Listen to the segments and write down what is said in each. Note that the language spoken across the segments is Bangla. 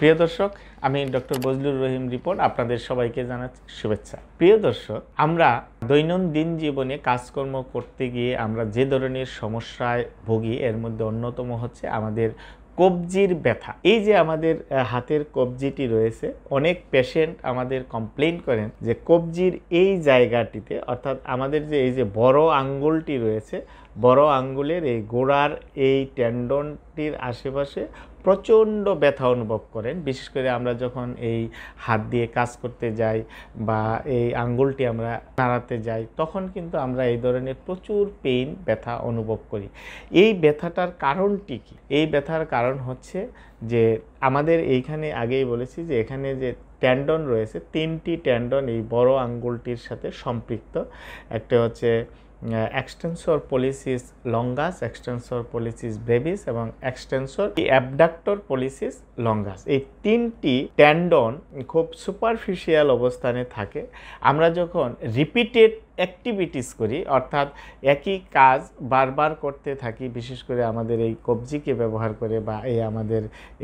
প্রিয় দর্শক, আমি ডক্টর বজলুর রহিম রিপন আপনাদের সবাইকে জানাচ্ছি শুভেচ্ছা। প্রিয় দর্শক, আমরা দৈনন্দিন জীবনে কাজকর্ম করতে গিয়ে আমরা যে ধরনের সমস্যায় ভুগি এর মধ্যে অন্যতম হচ্ছে আমাদের কবজির ব্যথা। এই যে আমাদের হাতের কবজিটি রয়েছে, অনেক পেশেন্ট আমাদের কমপ্লেইন করেন যে কবজির এই জায়গাটিতে, অর্থাৎ আমাদের যে এই যে বড় আঙ্গুলটি রয়েছে, বড় আঙ্গুলের এই গোড়ার এই টেন্ডনটির আশেপাশে প্রচণ্ড ব্যথা অনুভব করেন। বিশেষ করে আমরা যখন এই হাত দিয়ে কাজ করতে যাই বা এই আঙ্গুলটি আমরা নাড়াতে যাই, তখন কিন্তু আমরা এই ধরনের প্রচুর ব্যথা অনুভব করি। এই ব্যথাটার কারণটি কি? এই ব্যথার কারণ হচ্ছে যে আমাদের এইখানে আগেই বলেছি যে এখানে যে টেন্ডন রয়েছে, 3টি টেন্ডন এই বড় আঙ্গুলটির সাথে সম্পৃক্ত। একটা হচ্ছে extensor policies longus, extensor policies Brevis এবং এক্সটেন্সর অ্যাবডাক্টর পলিসিস লঙ্গাস। এই 3টি টেন্ডন খুব সুপারফিশিয়াল অবস্থানে থাকে। আমরা যখন রিপিটেড অ্যাক্টিভিটিস করি, অর্থাৎ একই কাজ বারবার করতে থাকি, বিশেষ করে আমাদের এই কবজিকে ব্যবহার করে বা আমাদের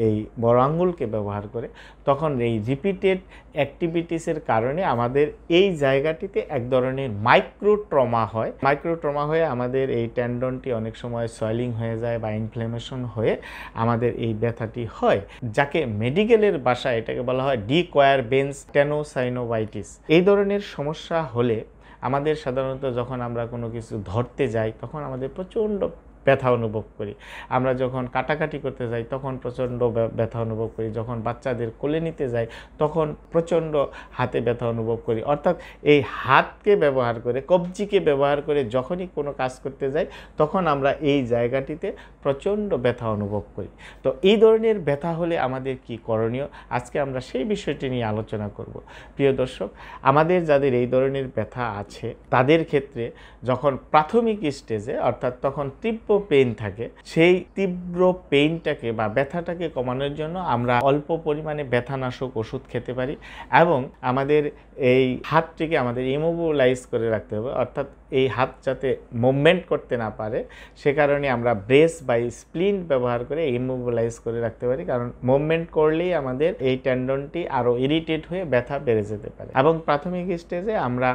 এই বড় আঙ্গুলকে ব্যবহার করে, তখন এই রিপিটেড অ্যাক্টিভিটিসের কারণে আমাদের এই জায়গাটিতে এক ধরনের মাইক্রো ট্রমা হয়। মাইক্রো ট্রমা হয়ে আমাদের এই টেন্ডনটি অনেক সময় সোয়েলিং হয়ে যায় বা ইনফ্ল্যামেশন হয়ে আমাদের এই ব্যথাটি হয়, যাকে মেডিকেলের ভাষায় এটাকে বলা হয় ডিকোয়ার বেন্স টেনোসাইনোভাইটিস। এই ধরনের সমস্যা হলে আমাদের সাধারণত যখন আমরা কোনো কিছু ধরতে যাই তখন আমাদের প্রচণ্ড ব্যথা অনুভব করি। আমরা যখন কাটাকাটি করতে যাই তখন প্রচণ্ড ব্যথা অনুভব করি। যখন বাচ্চাদের কোলে নিতে যাই তখন প্রচণ্ড হাতে ব্যথা অনুভব করি। অর্থাৎ এই হাতকে ব্যবহার করে, কবজিকে ব্যবহার করে যখনই কোনো কাজ করতে যাই তখন আমরা এই জায়গাটিতে প্রচণ্ড ব্যথা অনুভব করি। তো এই ধরনের ব্যথা হলে আমাদের কি করণীয়, আজকে আমরা সেই বিষয়টি নিয়ে আলোচনা করব। প্রিয় দর্শক, আমাদের যাদের এই ধরনের ব্যথা আছে তাদের ক্ষেত্রে যখন প্রাথমিক স্টেজে, অর্থাৎ তখন তীব্র পেইন থাকে, সেই তীব্র পেইনটাকে বা ব্যথাটাকে কমানোর জন্য আমরা অল্প পরিমাণে ব্যথানাশক ওষুধ খেতে পারি এবং আমাদের এই হাতটিকে আমাদের ইমোবিলাইজ করে রাখতে হবে। অর্থাৎ এই হাত যাতে মুভমেন্ট করতে না পারে সে কারণে আমরা ব্রেস বা স্প্লিন্ট ব্যবহার করে ইমোবিলাইজ করে রাখতে পারি, কারণ মুভমেন্ট করলেই আমাদের এই টেন্ডনটি আরও ইরিটেট হয়ে ব্যথা বেড়ে যেতে পারে। এবং প্রাথমিক স্টেজে আমরা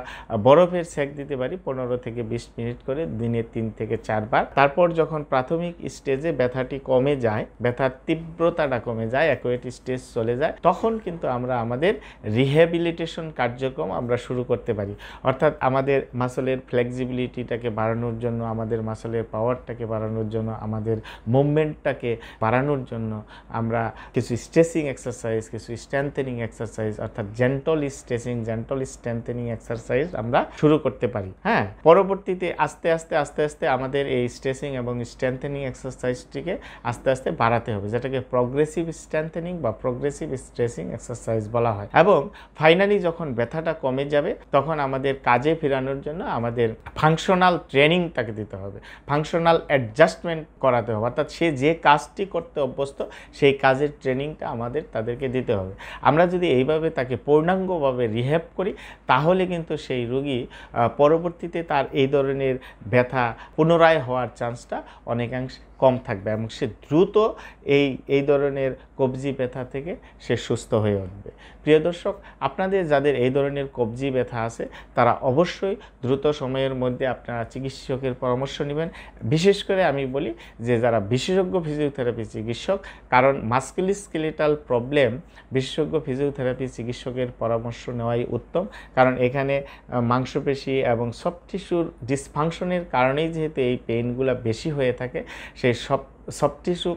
বরফের সেক দিতে পারি 15 থেকে 20 মিনিট করে, দিনে 3 থেকে 4 বার। তারপর যখন প্রাথমিক স্টেজে ব্যথাটি কমে যায়, ব্যথার তীব্রতাটা কমে যায়, অ্যাকুয়েট স্টেজ চলে যায়, তখন কিন্তু আমরা আমাদের রিহ্যাবিলিটেশন কার্যক্রম আমরা শুরু করতে পারি। অর্থাৎ আমাদের মাসলের ফ্লেক্সিবিলিটিটাকে বাড়ানোর জন্য, আমাদের মাসলের পাওয়ারটাকে বাড়ানোর জন্য, আমাদের মুভমেন্টটাকে বাড়ানোর জন্য আমরা কিছু স্ট্রেচিং এক্সারসাইজ, কিছু স্ট্রেংথেনিং এক্সারসাইজ, অর্থাৎ gentle stretching, gentle strengthening exercise আমরা শুরু করতে পারি। হ্যাঁ, পরবর্তীতে আস্তে আস্তে আমাদের এই স্ট্রেচিং এবং স্ট্রেংথেনিং এক্সারসাইজটিকে আস্তে আস্তে বাড়াতে হবে, যেটাকে প্রগ্রেসিভ স্ট্রেংথেনিং বা প্রগ্রেসিভ স্ট্রেচিং এক্সারসাইজ বলা হয়। এবং ফাইনালি যখন ব্যথাটা কমে যাবে তখন আমাদের কাজে ফেরানোর জন্য আমাদের ফাংশনাল ট্রেনিংটাকে দিতে হবে, ফাংশনাল অ্যাডজাস্টমেন্ট করাতে হবে। অর্থাৎ সে যে কাজটি করতে অভ্যস্ত সেই কাজের ট্রেনিংটা তাদেরকে দিতে হবে। আমরা যদি এইভাবে তাকে পূর্ণাঙ্গভাবে রিহ্যাব করি তাহলে কিন্তু সেই রোগী পরবর্তীতে তার এই ধরনের ব্যথা পুনরায় হওয়ার চান্সটা অনেকাংশে কম থাকবে এবং সে দ্রুত এই ধরনের কবজি ব্যথা থেকে সে সুস্থ হয়ে উঠবে। প্রিয় দর্শক, আপনাদের যাদের এই ধরনের কবজি ব্যথা আছে তারা অবশ্যই দ্রুত সময়ের মধ্যে আপনারা চিকিৎসকের পরামর্শ নেবেন। বিশেষ করে আমি বলি যে যারা বিশেষজ্ঞ ফিজিওথেরাপি চিকিৎসক, কারণ মাস্কুলোস্কেলেটাল প্রবলেম বিশেষজ্ঞ ফিজিওথেরাপি চিকিৎসকের পরামর্শ নেওয়াই উত্তম, কারণ এখানে মাংসপেশি এবং সফট টিস্যুর ডিসফাংশনের কারণেই যেহেতু এই পেইনগুলো বেশি হয়ে থাকে, সেই সফট টিস্যু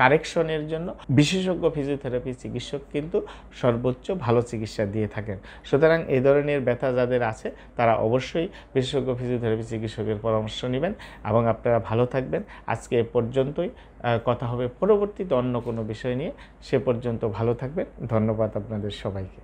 কারেকশনের জন্য বিশেষজ্ঞ ফিজিওথেরাপি চিকিৎসক কিন্তু সর্বোচ্চ ভালো চিকিৎসা দিয়ে থাকেন। সুতরাং এই ধরনের ব্যথা যাদের আছে তারা অবশ্যই বিশেষজ্ঞ ফিজিওথেরাপি চিকিৎসকের পরামর্শ নেবেন এবং আপনারা ভালো থাকবেন। আজকে এ পর্যন্তই, কথা হবে পরবর্তীতে অন্য কোনো বিষয় নিয়ে। সে পর্যন্ত ভালো থাকবেন। ধন্যবাদ আপনাদের সবাইকে।